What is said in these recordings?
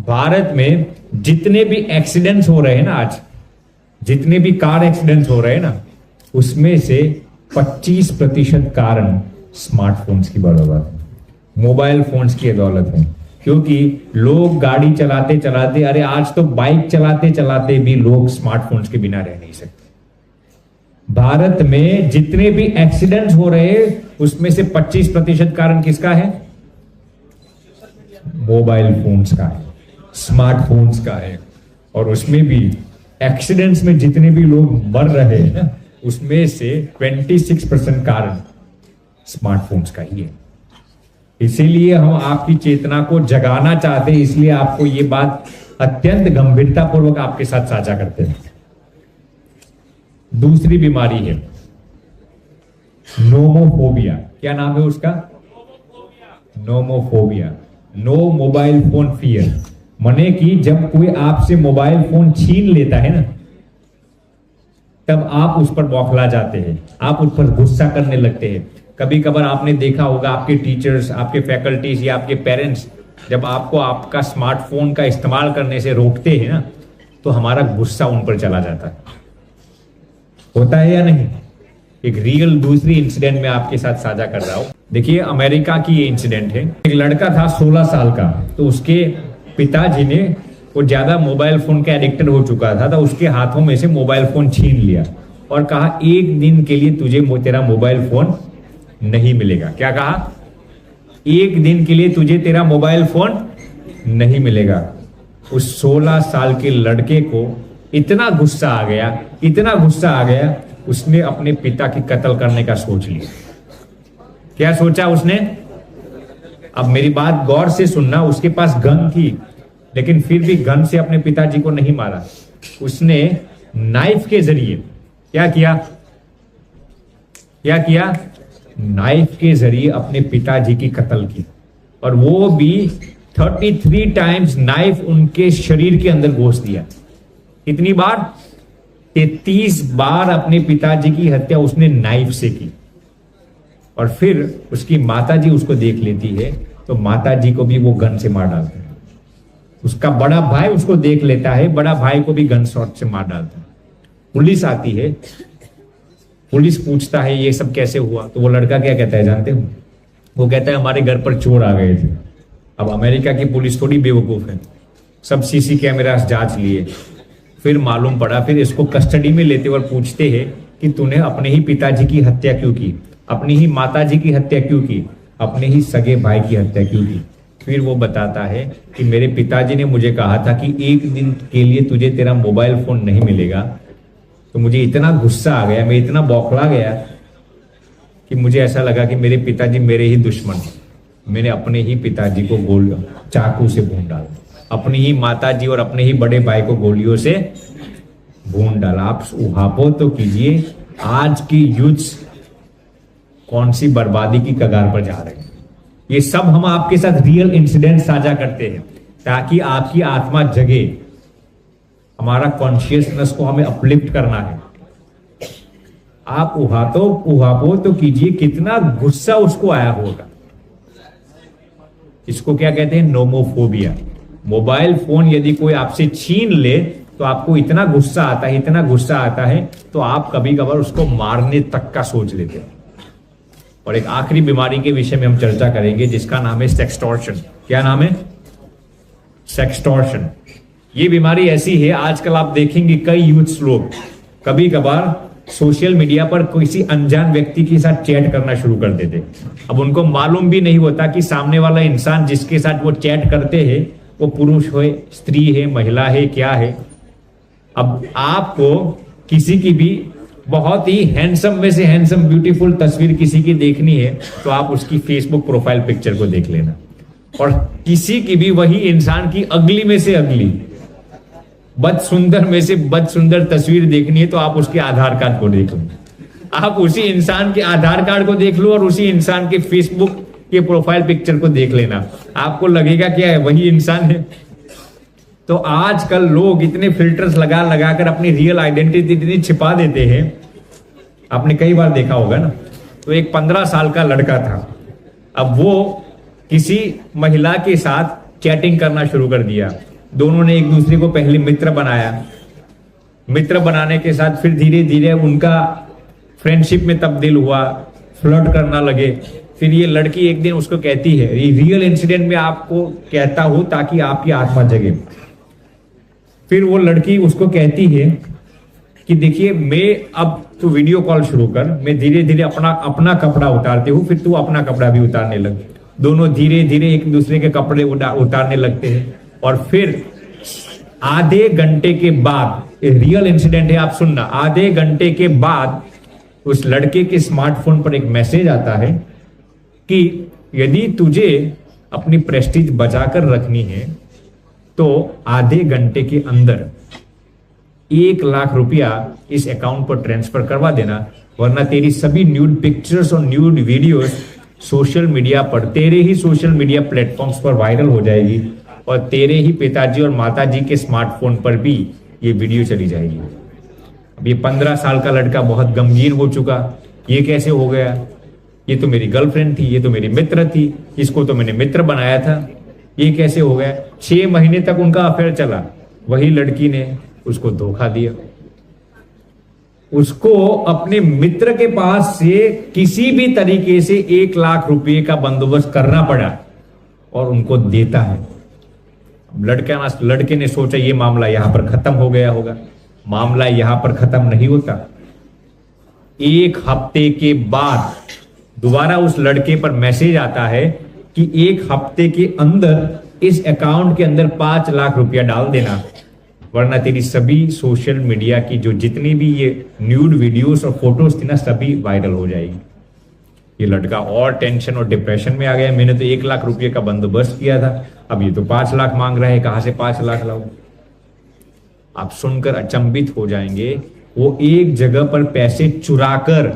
भारत में जितने भी एक्सीडेंट्स हो रहे हैं ना, आज जितने भी कार एक्सीडेंट्स हो रहे हैं ना, उसमें से 25% कारण स्मार्टफोन्स की बदौलत है, मोबाइल फोन्स की बदौलत है। क्योंकि लोग गाड़ी चलाते चलाते, अरे आज तो बाइक चलाते चलाते भी लोग स्मार्टफोन्स के बिना रह नहीं सकते। भारत में जितने भी एक्सीडेंट्स हो रहे हैं उसमें से 25% कारण किसका है? मोबाइल फोन्स का है, स्मार्टफोन्स का है। और उसमें भी एक्सीडेंट्स में जितने भी लोग मर रहे हैं ना, उसमें से 26% कारण स्मार्टफोन्स का ही है। इसीलिए हम आपकी चेतना को जगाना चाहते हैं, इसलिए आपको ये बात अत्यंत गंभीरता पूर्वक आपके साथ साझा करते हैं। दूसरी बीमारी है नोमोफोबिया। क्या नाम है उसका? Nomophobia, no mobile phone fear. माने कि जब कोई आपसे मोबाइल फोन छीन लेता है ना, तब आप उस पर बौखला जाते हैं, आप उस पर गुस्सा करने लगते हैं। कभी कभार आपने देखा होगा आपके टीचर्स, आपके फैकल्टीज या आपके पेरेंट्स जब आपको आपका स्मार्टफोन का इस्तेमाल करने से रोकते हैं ना, तो हमारा गुस्सा उन पर चला जाता है। होता है या नहीं? एक रियल दूसरी इंसिडेंट में आपके साथ साझा कर रहा हूं। देखिए, अमेरिका की ये इंसिडेंट है। एक लड़का था 16 साल का, तो उसके पिताजी ने, वो ज्यादा मोबाइल फोन का एडिक्टेड हो चुका था, तो उसके हाथों में से मोबाइल फोन छीन लिया और कहा एक दिन के लिए तुझे तेरा मोबाइल फोन नहीं मिलेगा। क्या कहा? एक दिन के लिए तुझे तेरा मोबाइल फोन नहीं मिलेगा। उस 16 साल के लड़के को इतना गुस्सा आ गया, इतना गुस्सा आ गया, उसने अपने पिता की कत्ल करने का सोच लिया। क्या सोचा उसने? अब मेरी बात गौर से सुनना, उसके पास गन थी, लेकिन फिर भी गन से अपने पिताजी को नहीं मारा। उसने नाइफ के जरिए क्या किया? क्या किया? नाइफ के जरिए अपने पिताजी की कत्ल की, और वो भी 33 टाइम्स नाइफ उनके शरीर के अंदर घोंस दिया। कितनी बार? 33 बार अपने पिताजी की हत्या उसने नाइफ से की। और फिर उसकी माताजी उसको देख लेती है, तो माताजी को भी वो गन से मार डालता है। उसका बड़ा भाई उसको देख लेता है, बड़ा भाई को भी गन शॉट से मार डालता है। पुलिस आती है, पुलिस पूछता है ये सब कैसे हुआ, तो वो लड़का क्या कहता है जानते हो? वो कहता है हमारे घर पर चोर आ गए थे। अब अमेरिका की पुलिस थोड़ी बेवकूफ है, सब सीसी कैमरा जांच लिए, फिर मालूम पड़ा, फिर इसको कस्टडी में लेते और पूछते हैं कि तूने अपने ही पिताजी की हत्या क्यों की, अपनी ही माताजी की हत्या क्यों की, अपने ही सगे भाई की हत्या क्यों की? फिर वो बताता है कि मेरे पिताजी ने मुझे कहा था कि एक दिन के लिए तुझे तेरा मोबाइल फोन नहीं मिलेगा। तो मुझे इतना गुस्सा आ गया, मैं इतना बौखला गया कि मुझे ऐसा लगा कि मेरे पिताजी मेरे ही दुश्मन हैं। मैंने अपने ही पिताजी को चाकू से भून डाला, अपनी ही माताजी और अपने ही बड़े भाई को गोलियों से भून डाला। आप उहापो तो कीजिए, आज की यूथ कौन सी बर्बादी की कगार पर जा रहे हैं। ये सब हम आपके साथ रियल इंसिडेंट साझा करते हैं ताकि आपकी आत्मा जगे, हमारा कॉन्शियसनेस को हमें अपलिफ्ट करना है। आप उहापो तो कीजिए, कितना गुस्सा उसको आया होगा। इसको क्या कहते हैं? नोमोफोबिया। मोबाइल फोन यदि कोई आपसे छीन ले तो आपको इतना गुस्सा आता है, इतना गुस्सा आता है, तो आप कभी कभार उसको मारने तक का सोच लेते हैं। और एक आखिरी बीमारी के विषय में हम चर्चा करेंगे जिसका नाम है सेक्सटॉर्शन। क्या नाम है? सेक्सटॉर्शन। ये बीमारी ऐसी है, आजकल आप देखेंगे कई यूथ्स लोग कभी कभार सोशल मीडिया पर किसी अनजान व्यक्ति के साथ चैट करना शुरू कर देते। अब उनको मालूम भी नहीं होता कि सामने वाला इंसान जिसके साथ वो चैट करते हैं वो पुरुष हो, स्त्री है, महिला है, क्या है। अब आपको किसी की भी बहुत ही हैंडसम में से हैंडसम ब्यूटीफुल तस्वीर किसी की देखनी है तो आप उसकी फेसबुक प्रोफाइल पिक्चर को देख लेना, और किसी की भी वही इंसान की अगली में से अगली, बद सुंदर में से बद सुंदर तस्वीर देखनी है तो आप उसके आधार कार्ड को देख लो। आप उसी इंसान के आधार कार्ड को देख लो और उसी इंसान के फेसबुक के प्रोफाइल पिक्चर को देख लेना, आपको लगेगा क्या है वही इंसान है। तो आजकल लोग इतने फिल्टर्स लगा लगाकर अपनी रियल आइडेंटिटी इतनी छिपा देते हैं। आपने कई बार देखा होगा ना, तो एक 15 साल का लड़का था, अब वो किसी महिला के साथ चैटिंग करना शुरू कर दिया, दोनों ने एक दूसरे को पहले मित्र बनाया, मित्र बनाने के साथ फिर धीरे धीरे उनका फ्रेंडशिप में तब्दील हुआ, फ्लर्ट करना लगे। फिर ये लड़की एक दिन उसको कहती है, ये रियल इंसिडेंट में आपको कहता हूं ताकि आपकी आत्मा जगे। फिर वो लड़की उसको कहती है कि देखिए मैं अब तू वीडियो कॉल शुरू कर, मैं धीरे धीरे अपना कपड़ा उतारती हूँ, फिर तू अपना कपड़ा भी उतारने लग। दोनों धीरे धीरे एक दूसरे के कपड़े उतारने लगते हैं और फिर आधे घंटे के बाद, रियल इंसिडेंट है आप सुनना, आधे घंटे के बाद उस लड़के के स्मार्टफोन पर एक मैसेज आता है कि यदि तुझे अपनी प्रेस्टीज बचाकर रखनी है तो आधे घंटे के अंदर 1 लाख रुपया इस अकाउंट पर ट्रांसफर करवा देना, वरना तेरी सभी न्यूड पिक्चर्स और न्यूड वीडियोस सोशल मीडिया पर, तेरे ही सोशल मीडिया प्लेटफॉर्म्स पर वायरल हो जाएगी और तेरे ही पिताजी और माताजी के स्मार्टफोन पर भी ये वीडियो चली जाएगी। अब ये 15 साल का लड़का बहुत गमगीन हो चुका, ये कैसे हो गया, ये तो मेरी गर्लफ्रेंड थी, ये तो मेरी मित्र थी, इसको तो मैंने मित्र बनाया था, ये कैसे हो गया। 6 महीने तक उनका अफेयर चला, वही लड़की ने उसको धोखा दिया। उसको अपने मित्र के पास से किसी भी तरीके से 1 लाख रुपए का बंदोबस्त करना पड़ा और उनको देता है। लड़के ने सोचा ये मामला यहां पर खत्म हो गया होगा, मामला यहां पर खत्म नहीं होता। 1 हफ्ते के बाद दोबारा उस लड़के पर मैसेज आता है कि 1 हफ्ते के अंदर इस अकाउंट के अंदर 5 लाख रुपया डाल देना, वरना तेरी सभी सोशल मीडिया की जो जितनी भी ये न्यूड वीडियोस और फोटोज थी ना, सभी वायरल हो जाएगी। ये लड़का और टेंशन और डिप्रेशन में आ गया, मैंने तो 1 लाख रुपये का बंदोबस्त किया था, अब ये तो 5 लाख मांग रहा है, कहां से 5 लाख लाऊं। आप सुनकर अचंभित हो जाएंगे, वो एक जगह पर पैसे चुराकर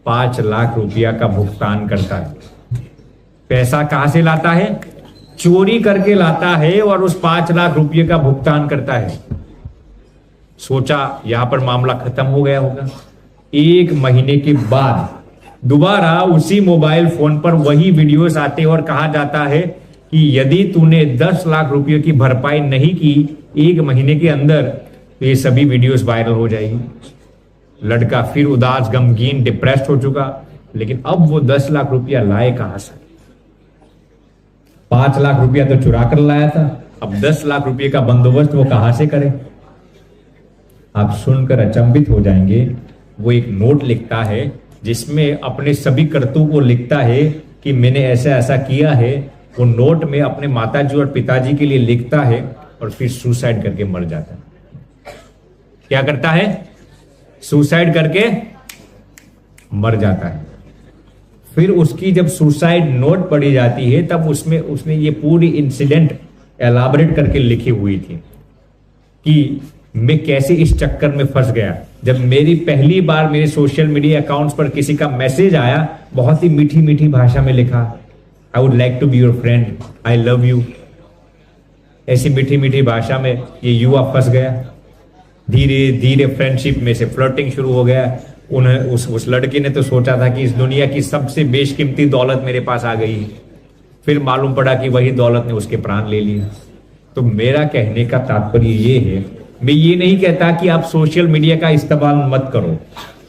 5 लाख रुपया का भुगतान करता है। पैसा कहां से लाता है? चोरी करके लाता है और उस 5 लाख रुपये का भुगतान करता है। सोचा यहां पर मामला खत्म हो गया होगा। 1 महीने के बाद दोबारा उसी मोबाइल फोन पर वही वीडियोस आते और कहा जाता है कि यदि तूने 10 लाख रुपये की भरपाई नहीं की 1 महीने के अंदर तो ये सभी वीडियोस वायरल हो जाएगी। लड़का फिर उदास, गमगीन, डिप्रेस्ड हो चुका, लेकिन अब वो 10 लाख रुपया लाए कहां से? 5 लाख रुपया तो चुरा कर लाया था, अब 10 लाख रुपये का बंदोबस्त वो कहां से करे? आप सुनकर अचंभित हो जाएंगे। वो एक नोट लिखता है जिसमें अपने सभी करतूत को लिखता है कि मैंने ऐसा ऐसा किया है। वो नोट में अपने माताजी और पिताजी के लिए लिखता है और फिर सुसाइड करके मर जाता है। क्या करता है? सुसाइड करके मर जाता है। फिर उसकी जब सुसाइड नोट पढ़ी जाती है तब उसमें उसने ये पूरी इंसिडेंट एलाबरेट करके लिखी हुई थी कि मैं कैसे इस चक्कर में फंस गया। जब मेरी पहली बार मेरे सोशल मीडिया अकाउंट्स पर किसी का मैसेज आया, बहुत ही मीठी मीठी भाषा में लिखा, I would like to be your friend, I love you, ऐसी मीठी मीठी भाषा में ये युवा फंस गया। धीरे धीरे फ्रेंडशिप में से फ्लर्टिंग शुरू हो गया। उस लड़की ने तो सोचा था कि इस दुनिया की सबसे बेशकीमती दौलत मेरे पास आ गई, फिर मालूम पड़ा कि वही दौलत ने उसके प्राण ले लिए। तो मेरा कहने का तात्पर्य ये है, मैं ये नहीं कहता कि आप सोशल मीडिया का इस्तेमाल मत करो।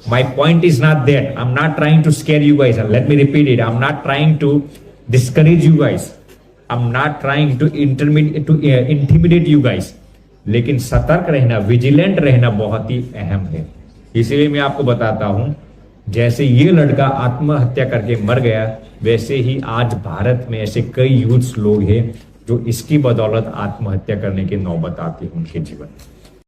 My point is not that, I am not trying to scare you guys, let me repeat it, I am not trying to discourage you guys, I am not trying to intimidate you guys, लेकिन सतर्क रहना, vigilant रहना बहुत ही अहम है। इसलिए मैं आपको बताता हूं, जैसे ये लड़का आत्महत्या करके मर गया, वैसे ही आज भारत में ऐसे कई यूथ्स लोग हैं जो इसकी बदौलत आत्महत्या करने की नौबत आती है उनके जीवन में।